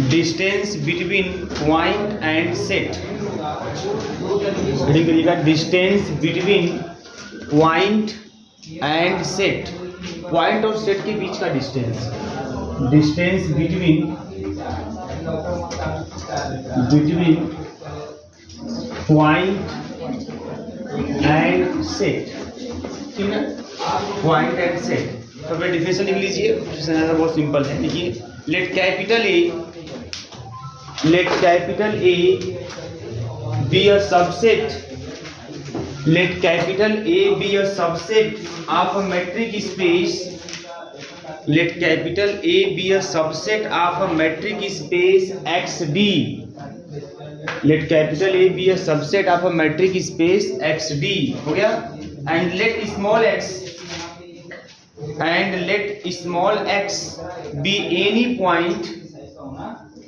distance between point and set. करिएगा distance between point and set. Point और set के बीच का distance between point and set. ठीक है, पॉइंट एंड सेट. तो फिर डिफिनेशन लिख लीजिए. डिफिनेशन बहुत सिंपल है. देखिए, let capital A be a subset. Let capital A be a subset of a metric space. Let capital A be a subset of a metric space XD. Let capital A be a subset of a metric space XD. हो गया. And let small x be any point.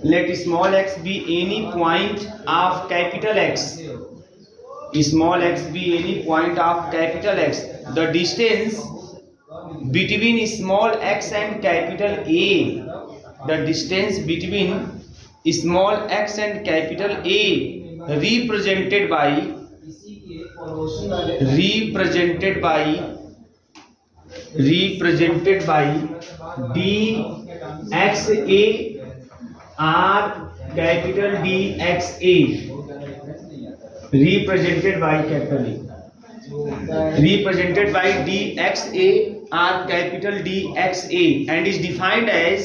Let small x be any point of capital X. Small x be any point of capital X. The distance between small x and capital A. The distance between small x and capital A represented by dxa R capital DXA represented by capital A, represented by DXA R capital DXA and is defined as,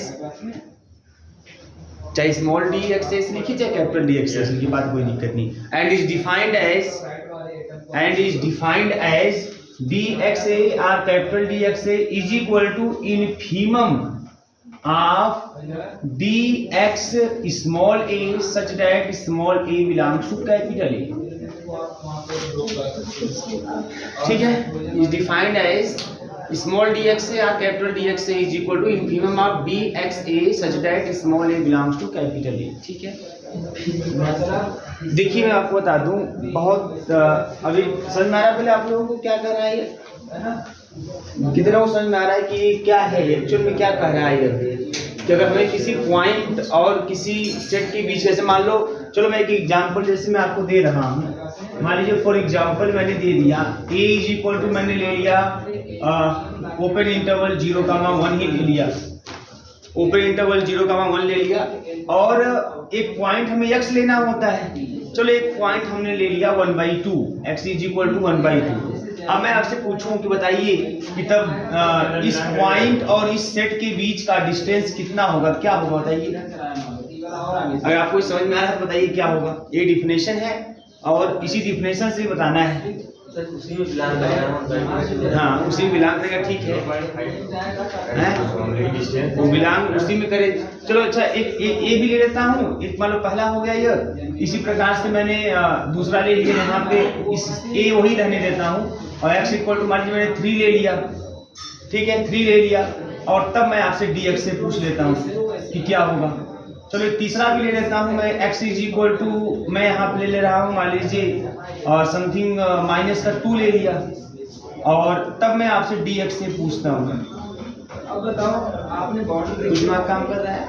चाहे small DXA से लिखिए चाहे capital DXA से लिखिए, बात कोई दिक्कत नहीं. and is defined as DXA R capital DXA is equal to infimum of dx small a such that small a belongs to capital A. ठीक है, is defined as small dxa or capital DXA is equal to infimum of dxa such that small a belongs to capital A. ठीक है, देखिए मैं आपको बता दूं, बहुत अभी समझ में आ रहा है. पहले आप लोगों को क्या कर रहा है, कितना को समझ में आ रहा है कि क्या है एक्चुअल में क्या कह रहा है कि अगर हमें किसी पॉइंट और किसी सेट के बीच, जैसे मान लो, चलो मैं एक एग्जांपल जैसे मैं आपको दे रहा हूँ. मान लीजिए फॉर एग्जांपल मैंने दे दिया a इज इक्वल टू, मैंने ले लिया ओपन इंटरवल 0,1 ही ले लिया, ओपन इंटरवल 0,1 ले लिया, और एक पॉइंट हमें x लेना होता है. चलो एक पॉइंट हमने ले लिया 1/2, x इज इक्वल टू 1/2. अब मैं आपसे पूछूं कि बताइए कि तब इस पॉइंट और इस सेट के बीच का डिस्टेंस कितना होगा, क्या होगा बताइए. अगर आपको समझ में आ रहा है तो बताइए क्या होगा. ये डिफिनेशन है और इसी डिफिनेशन से बताना है. हाँ, उसी में बिलोंग करेगा. ठीक है, वो बिलोंग उसी में करे. चलो अच्छा, एक ए भी ले लेता हूँ. एक मान लो पहला हो गया ये. इसी प्रकार से मैंने दूसरा ले लिया, यहाँ पे इस ए वही रहने देता हूँ, और x इक्वल टू मान लीजिए मैंने 3 ले लिया. ठीक है, 3 ले लिया, और तब मैं आपसे dx से पूछ लेता हूँ कि क्या होगा. चलो एक तीसरा भी ले लेता हूँ मैं. x इज इक्वल टू, मैं यहाँ पे ले रहा हूँ मान लीजिए समथिंग -2 ले लिया, और तब मैं आपसे dx से पूछता हूँ. अब बताओ, आपने कुछ दिमाग काम कर रहा है.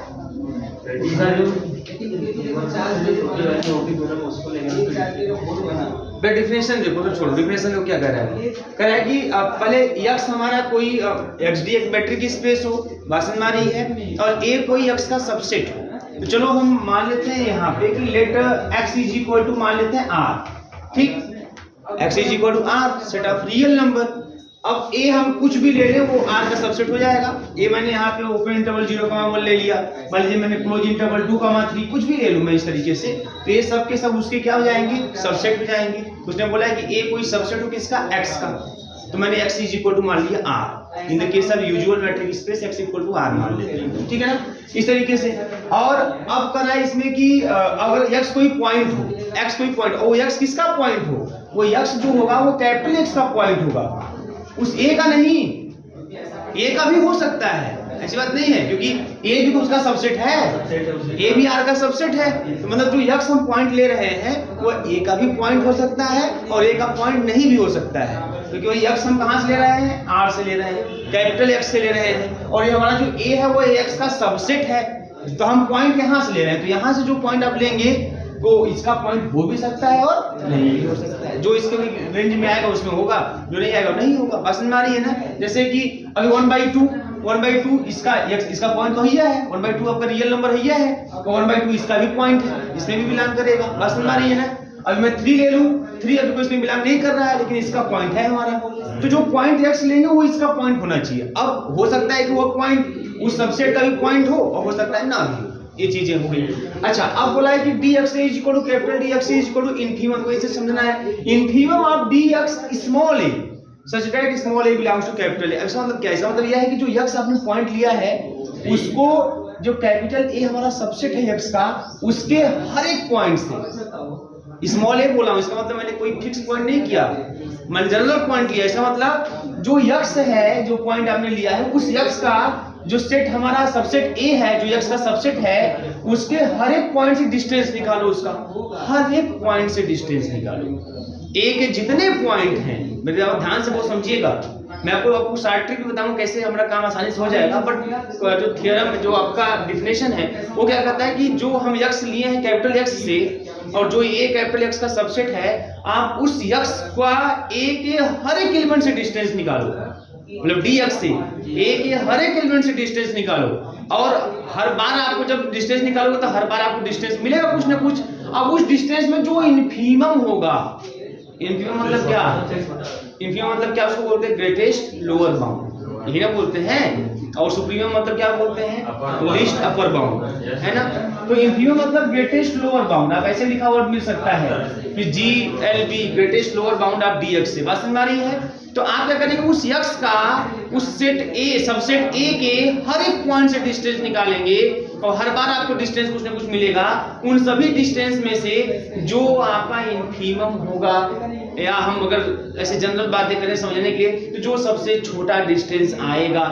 डिफिनेशन देखो तो छोड़ो. डिफिनेशन को क्या कर रहा है कि पहले x हमारा कोई XD एक मैट्रिक स्पेस हो, बात समझ में आ रही है, और a कोई x का सबसेट हो. तो चलो हम मान लेते हैं यहाँ पे कि let x is equal to मान लेते हैं r. ठीक, x is equal to r set of real number. अब a हम कुछ भी ले लें वो r का सबसेट हो जाएगा. a मैंने यहाँ पे ओपन इंटरवल 0,1 ले लिया, मान लीजिए मैंने क्लोज इंटरवल 2,3 कुछ भी ले लूँ मैं इस तरीके से, तो ये सब के सब उसके क्या हो जाएंगे, सबसेट हो जाएंगे. उसने बोला है कि a कोई सबसेट हो किसका, x का, तो मैंने x इज इक्वल टू मान लिया r. In the case of usual metric space x equal to r मान लेते हैं. ठीक है ना, इस तरीके से. और अब करना है इसमें कि अगर x कोई पॉइंट हो, x कोई पॉइंट, वो x किसका पॉइंट हो, वो x जो होगा वो कैपिटल X का पॉइंट होगा, उस a का नहीं. a का भी हो सकता है, ऐसी बात नहीं है, क्योंकि a भी उसका सबसेट है, a भी r का सबसेट है. तो मतलब जो x हम पॉइंट ले रहे हैं वो a का भी पॉइंट हो सकता है और a का पॉइंट नहीं भी हो सकता है. क्योंकि वही x हम कहाँ से ले रहे हैं, r से ले रहे हैं, कैपिटल X से ले रहे हैं, और ये हमारा जो a है वो x का सबसेट है। तो हम पॉइंट यहाँ से ले रहे हैं, तो यहाँ से जो पॉइंट आप लेंगे वो इसका पॉइंट हो भी सकता है और नहीं भी हो सकता है। जो इसके रेंज में आएगा उसमें होगा, जो नहीं आएगा नहीं होगा। बात समझ में आ रही है ना? जैसे कि अभी 1/2 इसका पॉइंट तो हिया है, 1/2 आपका रियल नंबर हिया है, तो 1/2 इसका भी पॉइंट है, इसमें भी बिलोंग करेगा। बात समझ में आ रही है ना? अभी मैं 3 ले लूं, 3 अभी इसमें बिलोंग नहीं कर रहा है, लेकिन इसका पॉइंट है हमारा, तो जो पॉइंट x लेंगे वो इसका पॉइंट होना चाहिए। अब हो सकता है कि वो पॉइंट उस सबसेट का भी पॉइंट हो और हो सकता है ना भी हो, ये चीजें हो गई। अच्छा, अब बोला है कि dx is equal to capital Dx is equal to infimum, को इसे समझना है। Infimum of dx small a such that small a belongs to capital A। ऐसा मतलब क्या है? इसका मतलब यह है कि जो x आपने पॉइंट लिया है उसको जो कैपिटल A हमारा सबसेट है x का, उसके हर एक पॉइंट से स्मॉल a बोला हूं, इसका मतलब मैंने कोई फिक्स पॉइंट नहीं किया, मैंने जनरल पॉइंट लिया। इसका मतलब जो x है, जो पॉइंट आपने लिया है, उस x का जो सेट हमारा सबसेट A है, जो x का सबसेट है, उसके हर एक पॉइंट से डिस्टेंस निकालो, उसका हर एक पॉइंट से डिस्टेंस निकालो। A के जितने पॉइंट हैं, मेरे ध्यान से वो समझिएगा, मैं आपको शॉर्ट ट्रिक भी बताऊं कैसे हमारा काम आसानी से हो जाएगा। बट जो थ्योरम, जो आपका डिफिनेशन है, वो क्या कहता है कि जो हम x लिए हैं कैपिटल X से, और जो A कैपिटल X का सबसेट है, आप उस x का A के हर एक एलिमेंट से डिस्टेंस निकालो, मतलब dx से a के हर एक एलिमेंट से डिस्टेंस निकालो, और हर बार आपको जब डिस्टेंस निकालोगे तो हर बार आपको डिस्टेंस मिलेगा कुछ ना कुछ। अब उस डिस्टेंस में जो इन्फीमम होगा, इन्फीमम मतलब क्या? इन्फीमम मतलब क्या? उसको बोलते हैं ग्रेटेस्ट लोअर बाउंड, यही ना बोलते हैं। और सुप्रीमम मतलब क्या बोलते हैं? लीस्ट अपर बाउंड, है ना? तो इन्फीमम मतलब ग्रेटेस्ट लोअर बाउंड। आप ऐसे लिखा हुआ मिल सकता है कि GLB greatest lower bound of dx से। बात समझ आ रही है? तो आप क्या करेंगे, उस x का उस सेट A, सबसेट A के हर एक पॉइंट से डिस्टेंस निकालेंगे, और हर बार आपको डिस्टेंस कुछ ना कुछ मिलेगा। उन सभी डिस्टेंस में से जो आपका इन्फीमम होगा, या हम अगर ऐसे जनरल बातें करें समझने के लिए, तो जो सबसे छोटा डिस्टेंस आएगा।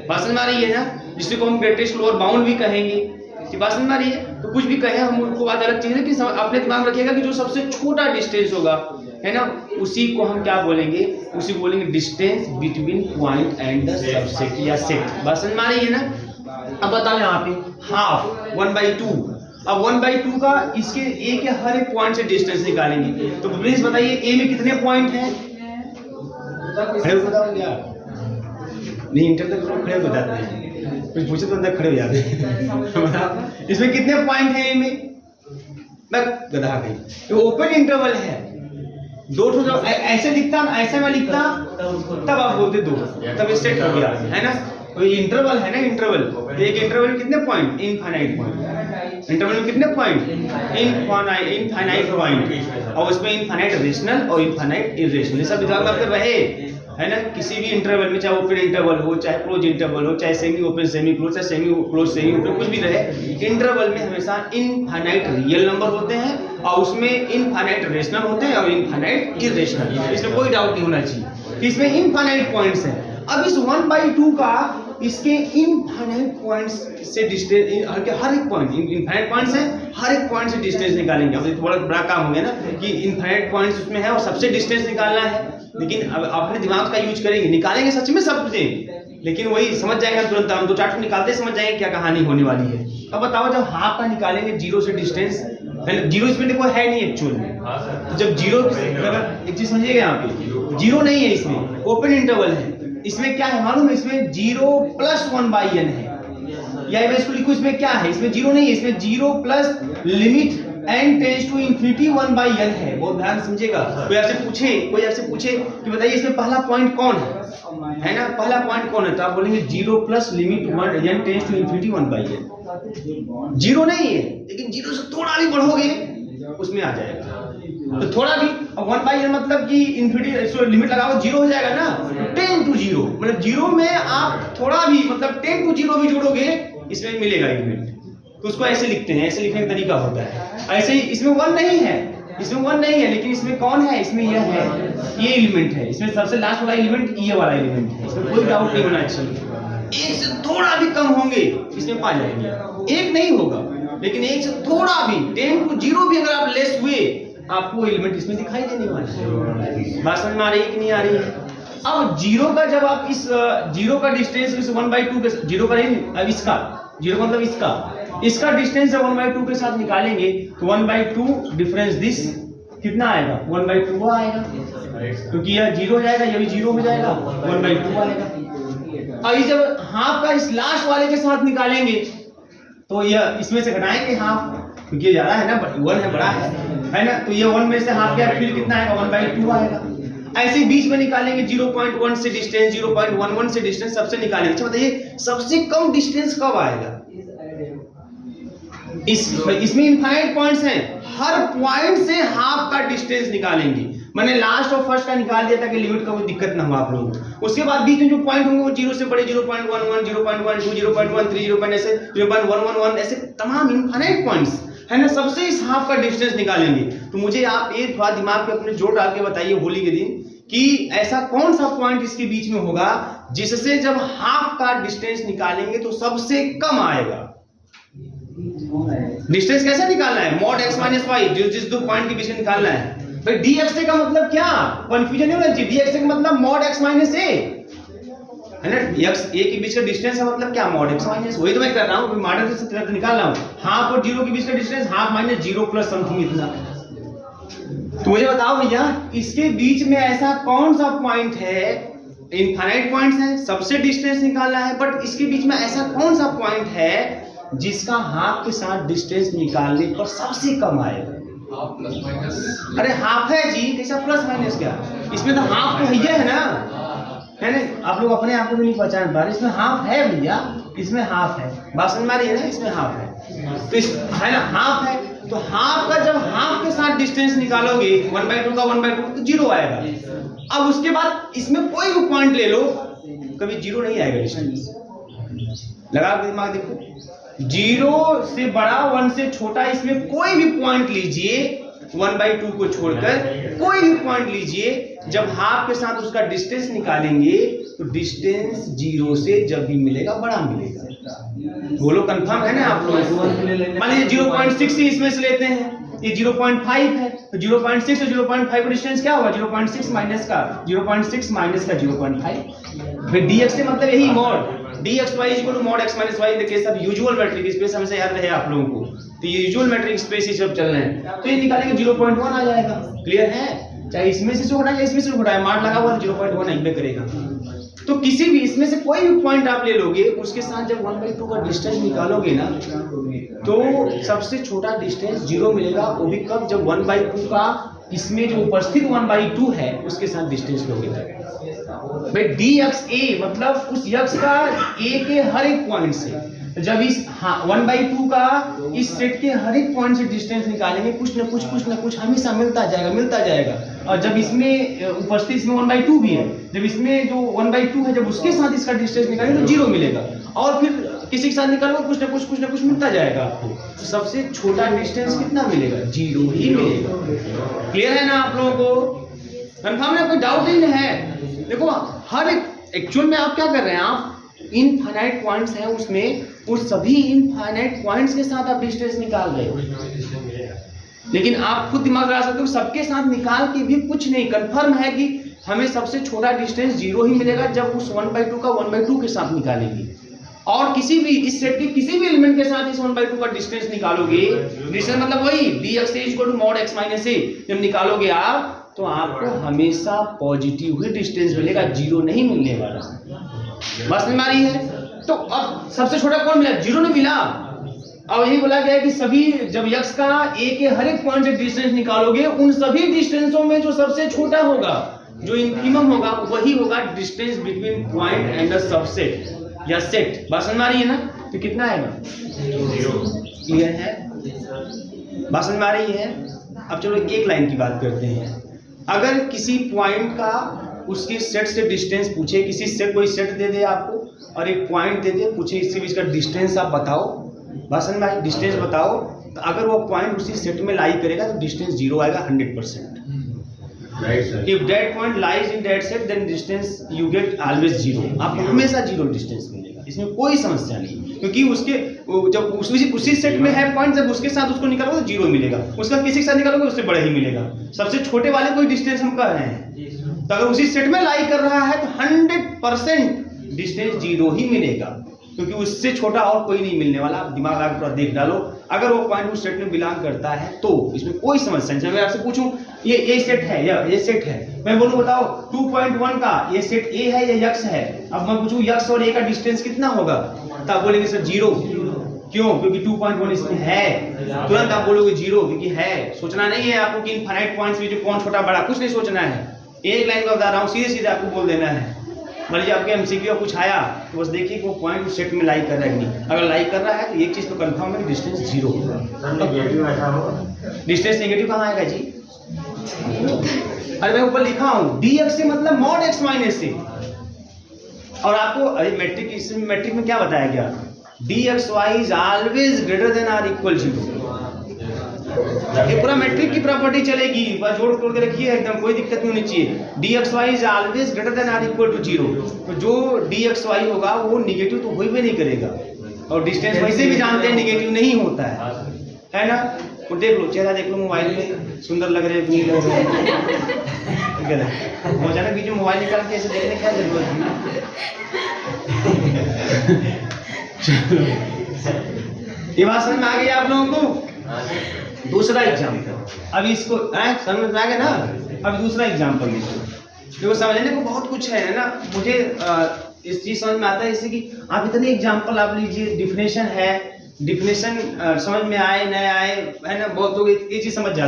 बात समझ में आ रही है ना? जिसको हम ग्रेटेस्ट लोअर बाउंड भी कहेंगे। बात समझ में आ रही है? तो कुछ भी कहें हम उनको बात अलग चीज है कि अपने दिमाग रखिएगा कि जो सबसे छोटा डिस्टेंस होगा, है ना, उसी को हम क्या बोलेंगे? उसी बोलेंगे distance between point and the subset या सेट। बात समझ में आ रही है ना? अब बताओ यहाँ पे हाफ 1/2। अब 1/2 का इसके A के हर एक पॉइंट से डिस्टेंस निकालेंगे। तो प्लीज बताइए A में कितने पॉइंट हैं? खड़े बताओ यार, नहीं इंटर तक खड़े बताते हैं, कुछ पूछे तो अंदर खड़े हो जाते हैं। इसमें कितने पॉइंट हैं A में? मैं गधा गई। तो ओपन इंटरवल है, दो ठो। जब ऐसे लिखता, ऐसे में लिखता, तब आप बोलते दो, तब ये सेट हो गया, है ना? तो ये इंटरवल है ना, इंटरवल। एक इंटरवल में कितने पॉइंट? Infinite point. इंटरवल में कितने पॉइंट? Infinite point. और उसमें इनफाइनाइट रेशनल और इनफाइनाइट इरेशनल, ये सब दिमाग में आपके रहे, है ना? किसी भी इंटरवल में, चाहे ओपन इंटरवल हो, चाहे क्लोज इंटरवल हो, चाहे सेमी ओपन सेमी क्लोज, चाहे सेमी क्लोज सेमी ओपन, कुछ भी रहे, इंटरवल में हमेशा इनफाइनाइट रियल नंबर होते हैं, और उसमें इनफाइनाइट रेशनल होते हैं और इनफाइनाइट इरेशनल। इसमें कोई डाउट नहीं होना चाहिए, इसमें इनफाइनाइट पॉइंट्स हैं। अब इस 1/2 का इसके इनफाइनाइट पॉइंट्स से डिस्टेंस, हर एक पॉइंट इनफाइनाइट पॉइंट्स हैं, हर एक पॉइंट से डिस्टेंस निकालेंगे। अब ये थोड़ा बड़ा काम हो गया ना कि इनफाइनाइट पॉइंट्स उसमें है और सबसे डिस्टेंस निकालना है, लेकिन अब अपने दिमाग का यूज करेंगे, निकालेंगे सच में सबसे, लेकिन वही समझ जाएंगे तुरंत। हम 2-4 निकालते समझ जाएंगे क्या कहानी होने वाली है। अब बताओ, जब हाफ का निकालेंगे 0 से डिस्टेंस, जीरो इसमें कोई है नहीं एक्चुअल में। तो जब जीरो, एक चीज समझिएगा, यहाँ पे जीरो नहीं है, इसमें ओपन इंटरवल है। इसमें क्या है मालूम है? इसमें 0 + 1/n है, या मैं इसको लिखूं, इसमें क्या है? इसमें 0 नहीं है, इसमें 0 plus limit n tends to infinity 1/n है। बहुत ध्यान समझिएगा। कोई आपसे पूछे कि बताइए इसमें पहला पॉइंट कौन है ना? पहला पॉइंट कौन है? तो आप बोलेंगे 0 plus limit n tends to infinity 1/n। 0 नहीं है, लेकिन 0 से थोड़ा भी बढ़ोगे उसमें आ जाएगा, तो थोड़ा भी। अब 1/n मतलब कि इंफिनिटी लिमिट लगाओ 0 हो जाएगा ना, 10 to 0, मतलब 0 में आप थोड़ा भी, मतलब 10 to 0 भी जोड़ोगे, इसमें मिलेगा एलिमेंट। तो उसको ऐसे लिखते हैं, ऐसे लिखने का तरीका होता है। ऐसे ही इसमें 1 नहीं है, इसमें 1 नहीं है, लेकिन इसमें कौन है? इसमें यह है, ये एलिमेंट है। इसमें सबसे लास्ट वाला एलिमेंट ये वाला एलिमेंट है, इसमें कोई डाउट नहीं होना चाहिए। एक से थोड़ा भी कम होंगे इसमें पा जाएंगे, एक नहीं होगा, लेकिन एक से थोड़ा भी 10 to 0 भी अगर आप लेस हुए, आपको एलिमेंट इसमें दिखाई देने वाला है। बात समझ में आ रही है कि नहीं आ रही है? अब जीरो का जब आप इस जीरो का डिस्टेंस इस 1/2 के जीरो का नहीं, अब इसका जीरो मतलब इसका डिस्टेंस जब 1/2 के साथ निकालेंगे तो 1/2 डिफरेंस दिस कितना आएगा 1/2 आएगा, क्योंकि यह जीरो हो जाएगा, यह भी जीरो हो जाएगा, 1/2 आएगा। अब जब हाफ का इस लास्ट वाले के साथ निकालेंगे तो यह इसमें से घटाएंगे हाफ, क्योंकि ये ज्यादा है ना, 1 है, बड़ा है ना, तो ये 1 में से हाफ गया, फिर कितना आएगा 1/2 आएगा। ऐसे बीच में निकालेंगे 0.1 से डिस्टेंस, 0.11 से डिस्टेंस, सबसे निकालेंगे। अच्छा बताइए सबसे कम डिस्टेंस कब आएगा? इसमें इनफाइनाइट पॉइंट्स हैं, हर पॉइंट से हाफ का डिस्टेंस निकालेंगे। मैंने लास्ट और फर्स्ट का निकाल दिया ताकि लिमिट का कोई दिक्कत ना हो आप लोगों को। उसके बाद बीच में जो पॉइंट होंगे वो जीरो से बड़े 0.11, 0.12, 0.13, 0.11 ऐसे तमाम इनफाइनाइट पॉइंट्स है ना, सबसे इस हाफ का डिस्टेंस निकालेंगे। तो मुझे आप एक थोड़ा दिमाग पे अपने जोड़ डाल के बताइए होली के दिन कि ऐसा कौन सा पॉइंट इसके बीच में होगा जिससे जब हाफ का डिस्टेंस निकालेंगे तो सबसे कम आएगा। डिस्टेंस कैसे निकालना है? mod x - y, जिस दो पॉइंट के बीच में निकालना है। भाई dx का मतलब क्या, कंफ्यूजन नहीं होना चाहिए। dx का मतलब mod x - a है ना, x a के बीच का डिस्टेंस का मतलब क्या mod x - वही तो मैं कर रहा हूँ, मॉडल से निकाल रहा हूँ। हाफ और जीरो के बीच का distance half minus zero plus something इतना। तो मुझे बताओ भैया इसके बीच में ऐसा कौन सा पॉइंट है, इनफाइनाइट पॉइंट्स हैं, सबसे डिस्टेंस निकालना है, बट इसके बीच में ऐसा कौन सा पॉइंट है जिसका हाफ के साथ डिस्टेंस निकालने पर सबसे कम आएगा? Half plus minus. अरे हाफ है जी, कैसा प्लस माइनस क्या? इसमें तो हाफ तो है ना, है ना, आप लोग अपने आप को भी नहीं पहचान पा रहे। इसमें हाफ है भैया, इसमें हाफ है, बात समझ में आ रही है ना, इसमें हाफ है, तो इस है ना हाफ है, तो हाफ का जब हाफ के साथ डिस्टेंस निकालोगे 1/2 का 1/2 तो जीरो आएगा। अब उसके बाद इसमें कोई भी पॉइंट ले लो कभी जीरो नहीं आएगा डिस्टेंस। लगा के दिमाग देखो, जीरो से बड़ा 1 से छोटा, इसमें कोई भी पॉइंट लीजिए 1/2 को छोड़कर कोई भी पॉइंट लीजिए, जब हाफ के साथ उसका डिस्टेंस निकालेंगे तो डिस्टेंस जीरो से जब भी मिलेगा बड़ा मिलेगा। बोलो कंफर्म है ना आप लोग? मान लीजिए 0.6 ही इसमें से लेते हैं, ये 0.5 है, तो 0.6 और 0.5 का डिस्टेंस क्या होगा? 0.6 माइनस का 0.5। फिर dx से मतलब यही mod dxy = mod x - y in the case of usual metric space, हमेशा याद रहे आप लोगों को। तो ये यूजुअल मैट्रिक स्पेस ही सब चल रहे हैं, तो ये निकालेंगे 0.1 आ जाएगा। क्लियर है? चाहे इसमें से घटाए या इसमें से घटाए, मार्क लगा हुआ 0.1 एक करेगा। तो किसी भी इसमें से कोई भी पॉइंट आप ले लोगे, उसके साथ जब 1/2 का डिस्टेंस निकालोगे ना तो सबसे छोटा डिस्टेंस जीरो मिलेगा। वो भी कब? जब 1/2 का इसमें जो उपस्थित 1/2 है उसके साथ डिस्टेंस लोगे भाई। dxa मतलब उस x का a के हर एक पॉइंट से, जब इस 1/2 का इस सेट के हर एक पॉइंट से डिस्टेंस निकालेंगे कुछ ना कुछ हमेशा मिलता जाएगा। और जब इसमें उपस्थित इसमें 1/2 भी है, जब इसमें जो 1/2 है जब उसके साथ इसका डिस्टेंस निकालेंगे तो जीरो मिलेगा, और फिर किसी के साथ निकालोगे कुछ ना कुछ मिलता जाएगा आपको। तो सबसे छोटा डिस्टेंस कितना मिलेगा? जीरो ही मिलेगा। क्लियर है ना आप लोगों को? कंफर्म है? कोई डाउट नहीं है? देखो हर एक एक्चुअल में आप क्या कर रहे हैं, आप इनफाइनाइट पॉइंट्स हैं उसमें, उस सभी इनफाइनाइट पॉइंट्स के साथ आप डिस्टेंस निकाल रहे हो, लेकिन आप खुद दिमाग लगा सकते हो सबके साथ निकाल के भी कुछ नहीं। कंफर्म है कि हमें सबसे छोटा डिस्टेंस जीरो ही मिलेगा जब उस 1/2 का 1/2 के साथ निकालेंगे, और किसी भी इस सेट के किसी भी एलिमेंट के साथ इस 1/2 का डिस्टेंस निकालोगे, डिस्टेंस मतलब वही dxa = mod x - a, जब निकालोगे आप तो आपको हमेशा पॉजिटिव ही डिस्टेंस मिलेगा, जीरो नहीं मिलने वाला। बस में मारी है। तो अब सबसे छोटा कौन मिला? जीरो नहीं मिला। अब यही बोला गया है कि सभी जब x का a के हर एक पॉइंट से डिस्टेंस निकालोगे, उन सभी डिस्टेंसों में जो सबसे छोटा होगा, जो इनफिमम होगा, वही होगा distance between point and the subset या सेट। बात समझ में आ रही है ना? तो कितना आएगा? क्लियर है? बात समझ में आ रही है? अब चलो एक लाइन की बात करते हैं। अगर किसी पॉइंट का उसके सेट से डिस्टेंस पूछे, किसी सेट कोई सेट दे दे आपको और एक पॉइंट दे दे, पूछे इसके बीच का डिस्टेंस आप बताओ, बात समझ में आई? डिस्टेंस बताओ, तो अगर वो पॉइंट उसी सेट में लाई करेगा तो डिस्टेंस जीरो आएगा 100%। If that point lies in that set, then distance you get always zero. आपको हमेशा जीरो डिस्टेंस मिलेगा, इसमें कोई समस्या नहीं, क्योंकि उसके जब उसी सेट में है पॉइंट, जब उसके साथ उसको निकालोगे तो जीरो मिलेगा, उसका किसी के साथ निकालोगे उससे बड़ा ही मिलेगा। सबसे छोटे वाले कोई डिस्टेंस हम कर रहे हैं, तो अगर उसी सेट में लाई कर रहा है तो 100% डिस्टेंस 0 ही मिलेगा, क्योंकि उससे छोटा और कोई नहीं मिलने वाला। आप दिमाग लगा पूरा देख डालो, अगर वो पॉइंट उस सेट में बिलोंग करता है तो इसमें कोई समस्या नहीं। मैं आपसे पूछूं ये सेट है या ये सेट है, मैं बोलूं बताओ 2.1 का ये सेट ए है या यक्स है, अब मैं पूछूं यक्स और ए का डिस्टेंस कितना होगा, तो आप बोलेंगे सर 0। क्यों? क्योंकि 2.1 इसमें है, तुरंत आप बोलोगे 0 क्योंकि है। सोचना नहीं है आपको कि इनफाइनाइट पॉइंट्स में जो कौन छोटा बड़ा, कुछ नहीं सोचना है, एक लाइन में बता रहा हूँ, सीधे सीधे आपको बोल देना है। मान लीजिए आपके एमसीक्यू कुछ आया तो बस देखिए कि वो पॉइंट उस सेट में लाइक कर रहा है कि नहीं। अगर लाइक कर रहा है तो एक चीज तो कंफर्म है, डिस्टेंस 0 होगा। डिस्टेंस नेगेटिव कहाँ आएगा जी? अरे मैं ऊपर लिखा हूँ dx से मतलब मॉड x माइनस से। और आपको अरे मैट्रिक में क्या बताया गया? dxy is always greater than or equal 0। ये पूरा मैट्रिक की प्रॉपर्टी चलेगी, बस जोड़ तोड़ के रखिए, एकदम कोई दिक्कत नहीं होनी चाहिए। dxy is always greater than or equal to 0। तो जो dxy होगा वो निगेटिव तो हो ही नहीं करेगा, और डिस्टेंस वैसे भी जानते हैं निगेटिव नहीं होता है ना। तो देख लो, चेहरा देख लो मोबाइल में, सुंदर लग रहे नहीं लग रहे, रोजाना बीच में मोबाइल निकाल के ऐसे देखने क्या जरूरत है। ये बात समझ में आ गई आप लोगों को? दूसरा एग्जाम्पल, अब इसको समझ में आ गया ना। अब दूसरा एग्जाम्पल देखो, समझने को बहुत कुछ है ना। मुझे इस चीज समझ में आता है जैसे कि आप इतने एग्जाम्पल आप लीजिए, डिफिनेशन है, डिफिनेशन समझ में आए न आए है ना, बहुत लोग ये चीज समझ जाते हैं।